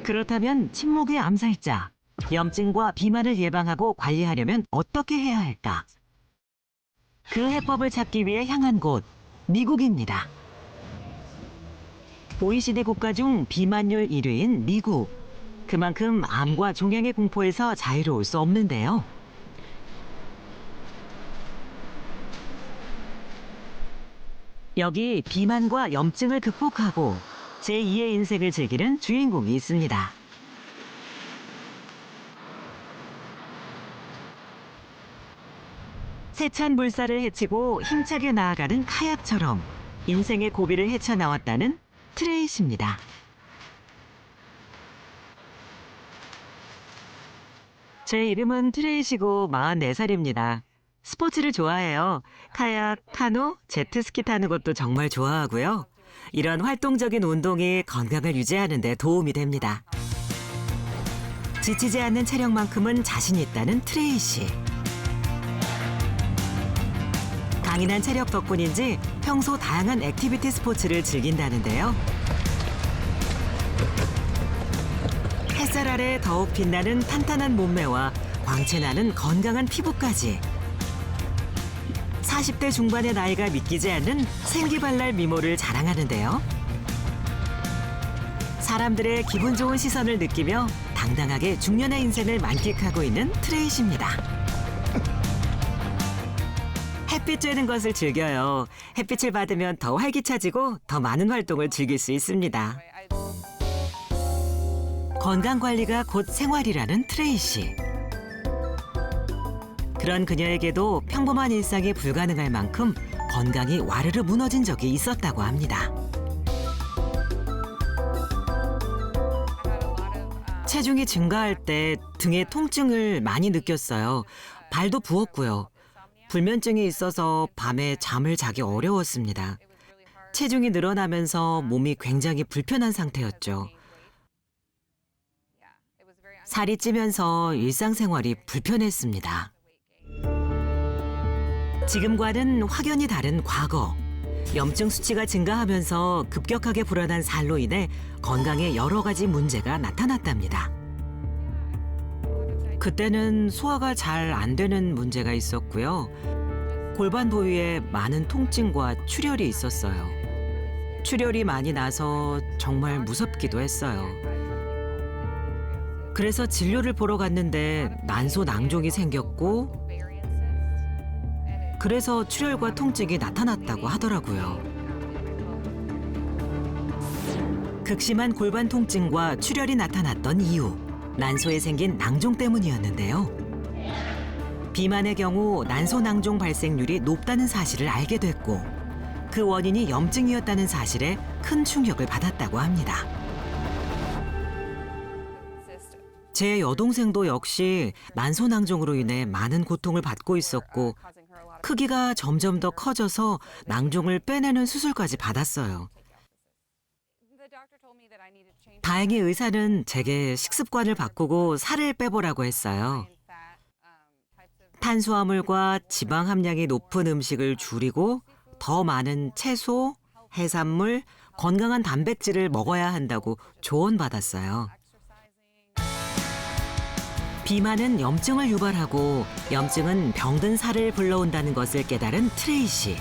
그렇다면 침묵의 암살자, 염증과 비만을 예방하고 관리하려면 어떻게 해야 할까? 그 해법을 찾기 위해 향한 곳, 미국입니다. OECD 국가 중 비만율 1위인 미국. 그만큼 암과 종양의 공포에서 자유로울 수 없는데요. 여기 비만과 염증을 극복하고 제2의 인생을 즐기는 주인공이 있습니다. 세찬 물살을 헤치고 힘차게 나아가는 카약처럼 인생의 고비를 헤쳐나왔다는 트레이시입니다. 제 이름은 트레이시고 44살입니다. 스포츠를 좋아해요. 카약, 카누, 제트스키 타는 것도 정말 좋아하고요. 이런 활동적인 운동이 건강을 유지하는 데 도움이 됩니다. 지치지 않는 체력만큼은 자신 있다는 트레이시. 강인한 체력 덕분인지 평소 다양한 액티비티 스포츠를 즐긴다는데요. 햇살 아래 더욱 빛나는 탄탄한 몸매와 광채나는 건강한 피부까지. 40대 중반의 나이가 믿기지 않는 생기발랄 미모를 자랑하는데요. 사람들의 기분 좋은 시선을 느끼며 당당하게 중년의 인생을 만끽하고 있는 트레이시입니다. 햇빛 쬐는 것을 즐겨요. 햇빛을 받으면 더 활기차지고 더 많은 활동을 즐길 수 있습니다. 건강관리가 곧 생활이라는 트레이시. 그런 그녀에게도 평범한 일상이 불가능할 만큼 건강이 와르르 무너진 적이 있었다고 합니다. 체중이 증가할 때 등에 통증을 많이 느꼈어요. 발도 부었고요. 불면증이 있어서 밤에 잠을 자기 어려웠습니다. 체중이 늘어나면서 몸이 굉장히 불편한 상태였죠. 살이 찌면서 일상생활이 불편했습니다. 지금과는 확연히 다른 과거. 염증 수치가 증가하면서 급격하게 불어난 살로 인해 건강에 여러 가지 문제가 나타났답니다. 그때는 소화가 잘 안 되는 문제가 있었고요. 골반 부위에 많은 통증과 출혈이 있었어요. 출혈이 많이 나서 정말 무섭기도 했어요. 그래서 진료를 보러 갔는데 난소낭종이 생겼고 그래서 출혈과 통증이 나타났다고 하더라고요. 극심한 골반 통증과 출혈이 나타났던 이유, 난소에 생긴 낭종 때문이었는데요. 비만의 경우 난소낭종 발생률이 높다는 사실을 알게 됐고 그 원인이 염증이었다는 사실에 큰 충격을 받았다고 합니다. 제 여동생도 역시 난소낭종으로 인해 많은 고통을 받고 있었고 크기가 점점 더 커져서 낭종을 빼내는 수술까지 받았어요. 다행히 의사는 제게 식습관을 바꾸고 살을 빼보라고 했어요. 탄수화물과 지방 함량이 높은 음식을 줄이고 더 많은 채소, 해산물, 건강한 단백질을 먹어야 한다고 조언받았어요. 비만은 염증을 유발하고 염증은 병든 살을 불러온다는 것을 깨달은 트레이시.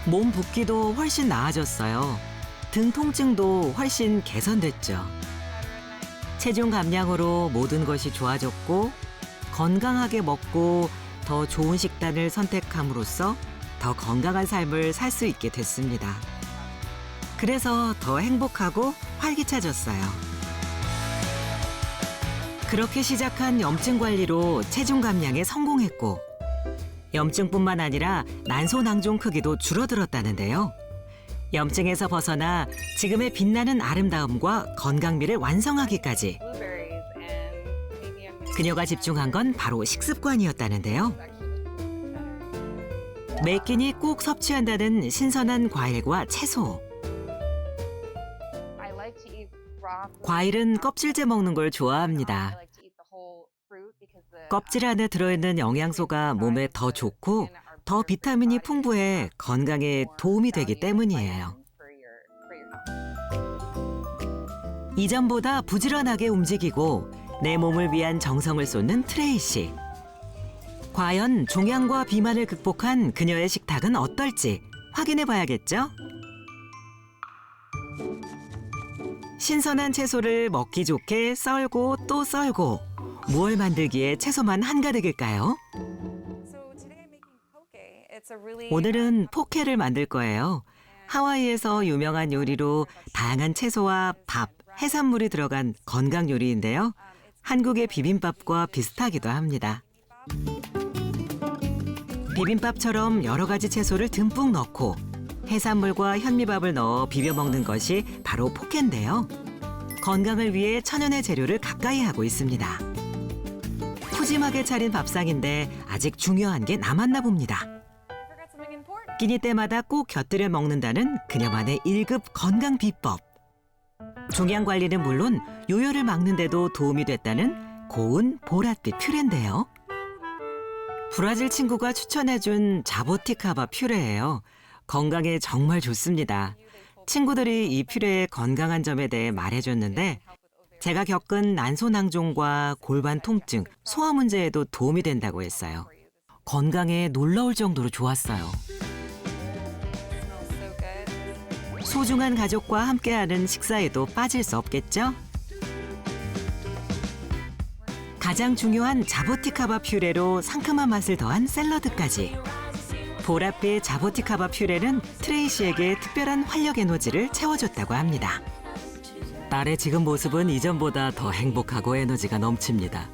몸 붓기도 훨씬 나아졌어요. 등 통증도 훨씬 개선됐죠. 체중 감량으로 모든 것이 좋아졌고 건강하게 먹고 더 좋은 식단을 선택함으로써 더 건강한 삶을 살 수 있게 됐습니다. 그래서 더 행복하고 활기차졌어요. 그렇게 시작한 염증 관리로 체중 감량에 성공했고 염증뿐만 아니라 난소낭종 크기도 줄어들었다는데요. 염증에서 벗어나 지금의 빛나는 아름다움과 건강미를 완성하기까지 그녀가 집중한 건 바로 식습관이었다는데요. 매 끼니 꼭 섭취한다는 신선한 과일과 채소. 과일은 껍질째 먹는 걸 좋아합니다. 껍질 안에 들어있는 영양소가 몸에 더 좋고 더 비타민이 풍부해 건강에 도움이 되기 때문이에요. 이전보다 부지런하게 움직이고 내 몸을 위한 정성을 쏟는 트레이시. 과연 종양과 비만을 극복한 그녀의 식탁은 어떨지 확인해 봐야겠죠? 신선한 채소를 먹기 좋게 썰고 또 썰고 무얼 만들기에 채소만 한가득일까요? 오늘은 포케를 만들 거예요. 하와이에서 유명한 요리로 다양한 채소와 밥, 해산물이 들어간 건강 요리인데요. 한국의 비빔밥과 비슷하기도 합니다. 비빔밥처럼 여러 가지 채소를 듬뿍 넣고 해산물과 현미밥을 넣어 비벼 먹는 것이 바로 포케인데요. 건강을 위해 천연의 재료를 가까이 하고 있습니다. 푸짐하게 차린 밥상인데 아직 중요한 게 남았나 봅니다. 끼니 때마다 꼭 곁들여 먹는다는 그녀만의 1급 건강 비법. 종양 관리는 물론 요요를 막는 데도 도움이 됐다는 고운 보랏빛 퓨레인데요. 브라질 친구가 추천해준 자보티카바 퓨레예요. 건강에 정말 좋습니다. 친구들이 이 퓨레의 건강한 점에 대해 말해줬는데 제가 겪은 난소낭종과 골반 통증, 소화 문제에도 도움이 된다고 했어요. 건강에 놀라울 정도로 좋았어요. 소중한 가족과 함께하는 식사에도 빠질 수 없겠죠? 가장 중요한 자보티카바 퓨레로 상큼한 맛을 더한 샐러드까지. 보랏빛 자보티카바 퓨레는 트레이시에게 특별한 활력 에너지를 채워줬다고 합니다. 딸의 지금 모습은 이전보다 더 행복하고 에너지가 넘칩니다.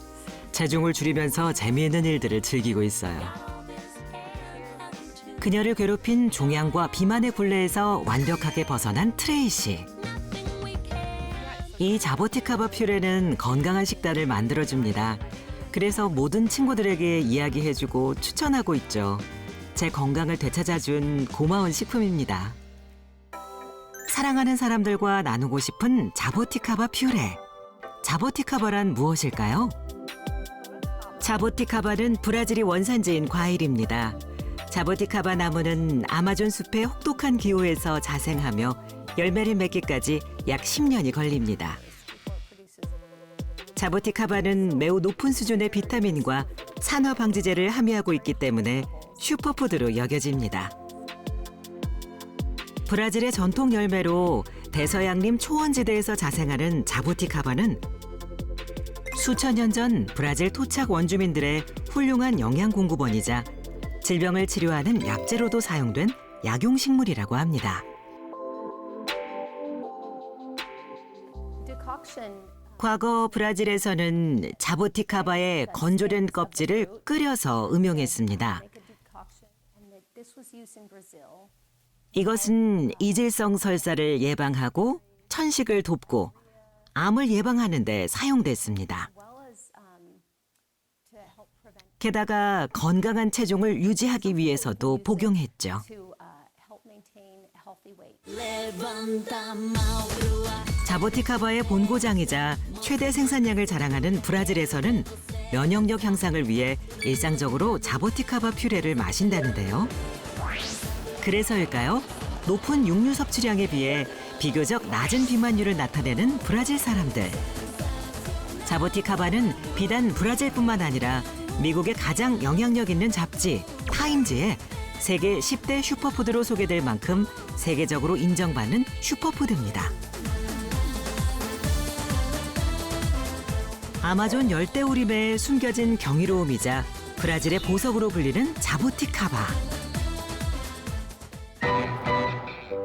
체중을 줄이면서 재미있는 일들을 즐기고 있어요. 그녀를 괴롭힌 종양과 비만의 굴레에서 완벽하게 벗어난 트레이시. 이 자보티카바 퓨레는 건강한 식단을 만들어줍니다. 그래서 모든 친구들에게 이야기해주고 추천하고 있죠. 제 건강을 되찾아준 고마운 식품입니다. 사랑하는 사람들과 나누고 싶은 자보티카바 퓨레. 자보티카바란 무엇일까요? 자보티카바는 브라질이 원산지인 과일입니다. 자보티카바 나무는 아마존 숲의 혹독한 기후에서 자생하며 열매를 맺기까지 약 10년이 걸립니다. 자보티카바는 매우 높은 수준의 비타민과 산화 방지제를 함유하고 있기 때문에 슈퍼푸드로 여겨집니다. 브라질의 전통 열매로 대서양림 초원지대에서 자생하는 자보티카바는 수천 년 전 브라질 토착 원주민들의 훌륭한 영양 공급원이자 질병을 치료하는 약재로도 사용된 약용식물이라고 합니다. 과거 브라질에서는 자보티카바의 건조된 껍질을 끓여서 음용했습니다. 이것은 이질성 설사를 예방하고 천식을 돕고 암을 예방하는 데 사용됐습니다. 게다가 건강한 체중을 유지하기 위해서도 복용했죠. 자보티카바의 본고장이자 최대 생산량을 자랑하는 브라질에서는 면역력 향상을 위해 일상적으로 자보티카바 퓨레를 마신다는데요. 그래서일까요? 높은 육류 섭취량에 비해 비교적 낮은 비만율을 나타내는 브라질 사람들. 자보티카바는 비단 브라질뿐만 아니라 미국의 가장 영향력 있는 잡지 타임즈에 세계 10대 슈퍼푸드로 소개될 만큼 세계적으로 인정받는 슈퍼푸드입니다. 아마존 열대우림에 숨겨진 경이로움이자 브라질의 보석으로 불리는 자보티카바.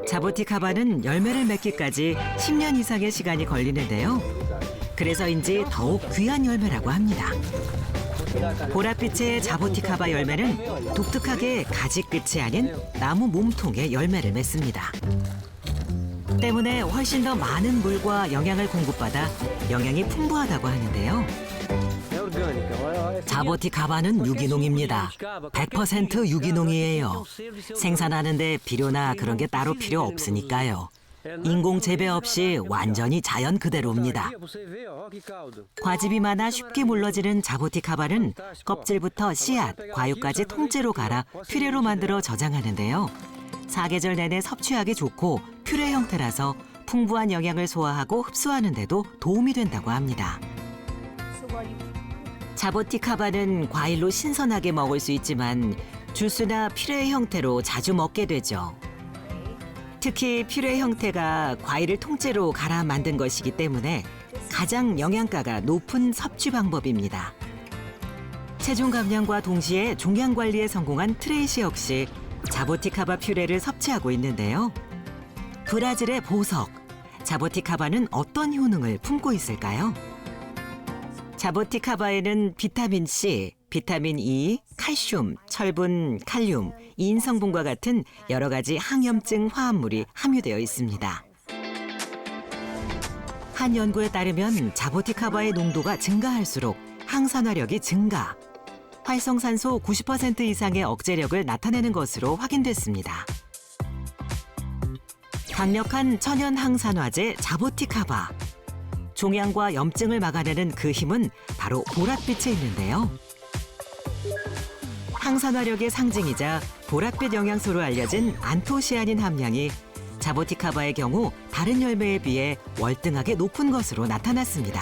자보티카바는 열매를 맺기까지 10년 이상의 시간이 걸리는데요. 그래서인지 더욱 귀한 열매라고 합니다. 보랏빛의 자보티카바 열매는 독특하게 가지 끝이 아닌 나무 몸통에 열매를 맺습니다. 때문에 훨씬 더 많은 물과 영양을 공급받아 영양이 풍부하다고 하는데요. 자보티카바는 유기농입니다. 100% 유기농이에요. 생산하는데 비료나 그런 게 따로 필요 없으니까요. 인공 재배 없이 완전히 자연 그대로입니다. 과즙이 많아 쉽게 물러지는 자보티카바는 껍질부터 씨앗, 과육까지 통째로 갈아 퓨레로 만들어 저장하는데요. 사계절 내내 섭취하기 좋고 퓨레 형태라서 풍부한 영양을 소화하고 흡수하는 데도 도움이 된다고 합니다. 자보티카바는 과일로 신선하게 먹을 수 있지만 주스나 퓨레 형태로 자주 먹게 되죠. 특히 퓨레 형태가 과일을 통째로 갈아 만든 것이기 때문에 가장 영양가가 높은 섭취 방법입니다. 체중 감량과 동시에 종양 관리에 성공한 트레이시 역시 자보티카바 퓨레를 섭취하고 있는데요. 브라질의 보석, 자보티카바는 어떤 효능을 품고 있을까요? 자보티카바에는 비타민 C, 비타민 E, 칼슘, 철분, 칼륨, 인 성분과 같은 여러 가지 항염증 화합물이 함유되어 있습니다. 한 연구에 따르면 자보티카바의 농도가 증가할수록 항산화력이 증가, 활성산소 90% 이상의 억제력을 나타내는 것으로 확인됐습니다. 강력한 천연 항산화제 자보티카바. 종양과 염증을 막아내는 그 힘은 바로 보랏빛에 있는데요. 항산화력의 상징이자 보랏빛 영양소로 알려진 안토시아닌 함량이 자보티카바의 경우 다른 열매에 비해 월등하게 높은 것으로 나타났습니다.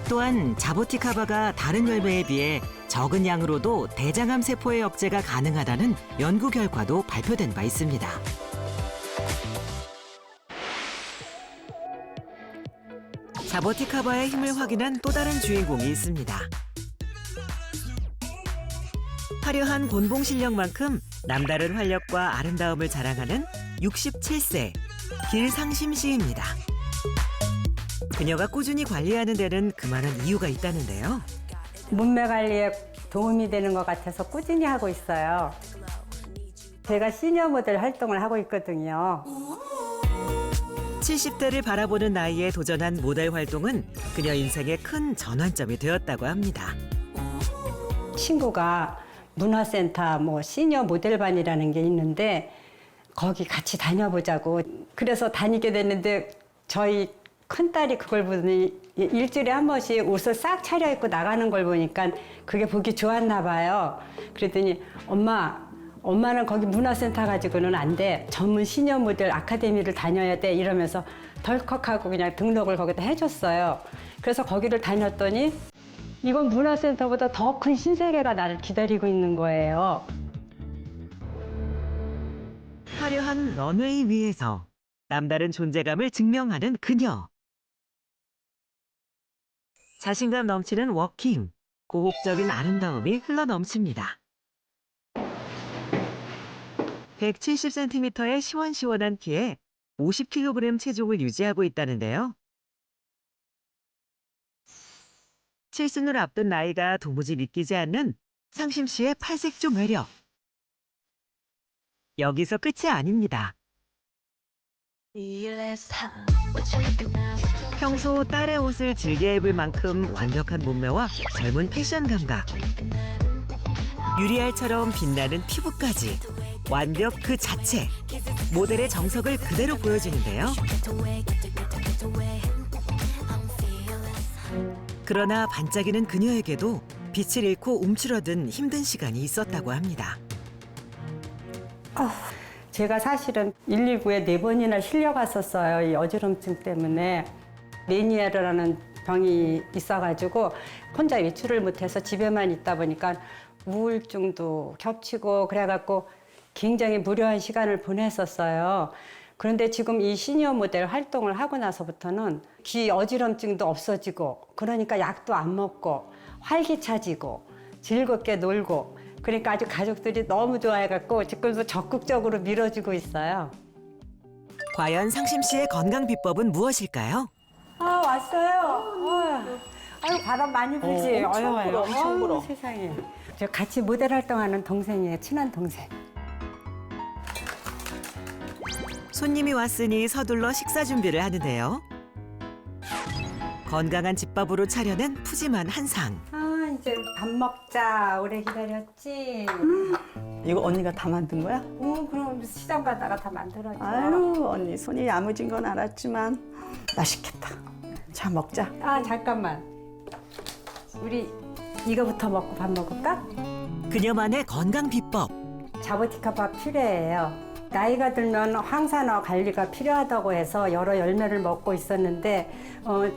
또한 자보티카바가 다른 열매에 비해 적은 양으로도 대장암 세포의 억제가 가능하다는 연구 결과도 발표된 바 있습니다. 자보티카바의 힘을 확인한 또 다른 주인공이 있습니다. 화려한 곤봉 실력만큼 남다른 활력과 아름다움을 자랑하는 67세 길상심 씨입니다. 그녀가 꾸준히 관리하는 데는 그만한 이유가 있다는데요. 몸매 관리에 도움이 되는 것 같아서 꾸준히 하고 있어요. 제가 시니어 모델 활동을 하고 있거든요. 70대를 바라보는 나이에 도전한 모델 활동은 그녀 인생의 큰 전환점이 되었다고 합니다. 친구가 문화센터 시니어 모델반이라는 게 있는데 거기 같이 다녀보자고 그래서 다니게 됐는데 저희 큰딸이 그걸 보더니 일주일에 한 번씩 옷을 싹 차려입고 나가는 걸 보니까 그게 보기 좋았나 봐요. 그랬더니 엄마는 거기 문화센터 가지고는 안 돼. 전문 시니어 모델 아카데미를 다녀야 돼. 이러면서 덜컥하고 그냥 등록을 거기다 해줬어요. 그래서 거기를 다녔더니 이건 문화센터보다 더 큰 신세계가 나를 기다리고 있는 거예요. 화려한 런웨이 위에서 남다른 존재감을 증명하는 그녀. 자신감 넘치는 워킹, 고혹적인 아름다움이 흘러넘칩니다. 170cm의 시원시원한 키에 50kg 체중을 유지하고 있다는데요. 칠순을 앞둔 나이가 도무지 믿기지 않는 상심 씨의 팔색조 매력. 여기서 끝이 아닙니다. 평소 딸의 옷을 즐겨 입을 만큼 완벽한 몸매와 젊은 패션 감각. 유리알처럼 빛나는 피부까지 완벽 그 자체. 모델의 정석을 그대로 보여주는데요. 그러나 반짝이는 그녀에게도 빛을 잃고 움츠러든 힘든 시간이 있었다고 합니다. 제가 사실은 119에 4번이나 실려갔었어요. 이 어지럼증 때문에. 매니아라는 병이 있어가지고 혼자 외출을 못해서 집에만 있다 보니까 우울증도 겹치고 그래갖고 굉장히 무료한 시간을 보냈었어요. 그런데 지금 이 시니어 모델 활동을 하고 나서부터는 귀 어지럼증도 없어지고 그러니까 약도 안 먹고 활기차지고 즐겁게 놀고 그러니까 아주 가족들이 너무 좋아해갖고 지금도 적극적으로 밀어주고 있어요. 과연 상심 씨의 건강 비법은 무엇일까요? 왔어요. 아유 바람 많이 불지. 엄청 불어, 엄청 불어. 세상에. 저 같이 모델 활동하는 동생이에요. 친한 동생. 손님이 왔으니 서둘러 식사 준비를 하는데요. 건강한 집밥으로 차려낸 푸짐한 한상. 이제 밥 먹자. 오래 기다렸지. 이거 언니가 다 만든 거야? 그럼 시장 가다가 다 만들어줘. 아유, 언니 손이 야무진 건 알았지만 맛있겠다. 자, 먹자. 잠깐만. 우리 이거부터 먹고 밥 먹을까? 그녀만의 건강 비법. 자보티카바 퓨레예요. 나이가 들면 항산화 관리가 필요하다고 해서 여러 열매를 먹고 있었는데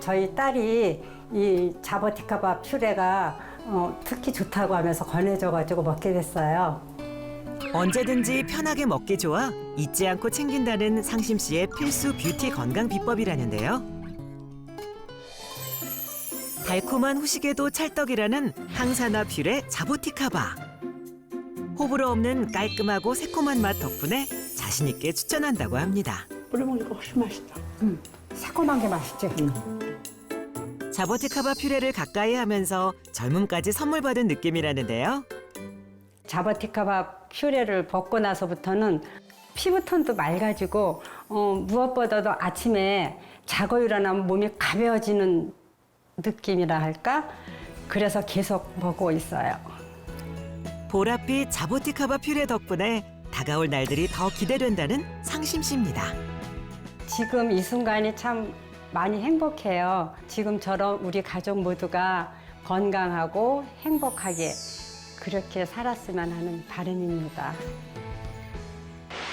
저희 딸이 이 자버티카바 퓨레가 특히 좋다고 하면서 권해줘가지고 먹게 됐어요. 언제든지 편하게 먹기 좋아 잊지 않고 챙긴다는 상심 씨의 필수 뷰티 건강 비법이라는데요. 달콤한 후식에도 찰떡이라는 항산화 퓨레 자보티카바. 호불호 없는 깔끔하고 새콤한 맛 덕분에 자신 있게 추천한다고 합니다. 뿌려 먹으니까 훨씬 맛있다. 새콤한 게 맛있지. 자보티카바 퓨레를 가까이 하면서 젊음까지 선물 받은 느낌이라는데요. 자버티카바 퓨레를 먹고 나서부터는 피부톤도 맑아지고 무엇보다도 아침에 자고 일어나면 몸이 가벼워지는 느낌이라 할까? 그래서 계속 먹고 있어요. 보랏빛 자보티카바 퓨레 덕분에 다가올 날들이 더 기대된다는 상심 씨입니다. 지금 이 순간이 참 많이 행복해요. 지금처럼 우리 가족 모두가 건강하고 행복하게 그렇게 살았으면 하는 바람입니다.